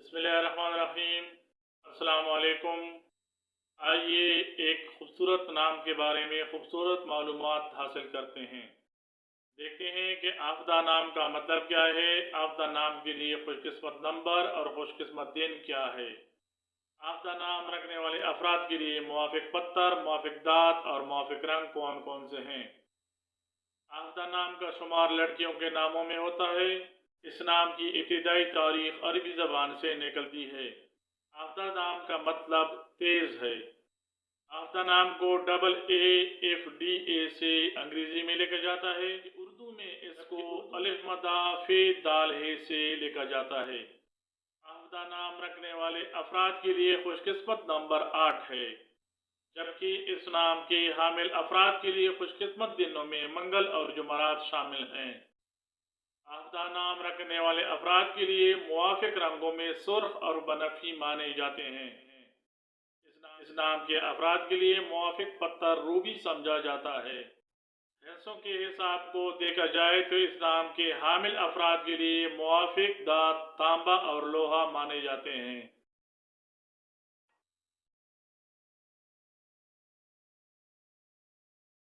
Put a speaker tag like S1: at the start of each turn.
S1: बिस्मिल्लाहिर्रहमानिर्रहीम। अस्सलाम वालेकुम। आइए एक खूबसूरत नाम के बारे में खूबसूरत मालूमात हासिल करते हैं। देखते हैं कि आफ़दा नाम का मतलब क्या है। आफ़दा नाम के लिए खुशकिस्मत नंबर और खुशकिस्मत दिन क्या है। आफ़दा नाम रखने वाले अफराद के लिए मुवाफिक पत्थर, मुवाफिक दात और मुवाफिक रंग कौन कौन से हैं। आफ़दा नाम का शुमार लड़कियों के नामों में होता है। इस नाम की इब्तिदाई तारीख अरबी ज़बान से निकलती है। आफ़दा नाम का मतलब तेज़ है। आफ़दा नाम को AAFDA से अंग्रेज़ी में लिखा जाता है। उर्दू में इसको अलिफ मदा फे दाल हे से लिखा जाता है। आफ़दा नाम रखने वाले अफराद के लिए खुशकिस्मत नंबर 8 है, जबकि इस नाम के हामिल अफराद के लिए खुशकिस्मत दिनों में मंगल और जुमरात शामिल हैं। आफ़दा नाम रखने वाले अफराद के लिए मुवाफिक रंगों में सुर्ख और बनफी माने जाते हैं। इस नाम के अफराद के लिए मुवाफिक पत्थर रूबी समझा जाता है। पैसों के हिसाब को देखा जाए तो इस नाम के हामिल अफराद के लिए मुवाफिक दात तांबा और लोहा माने जाते हैं।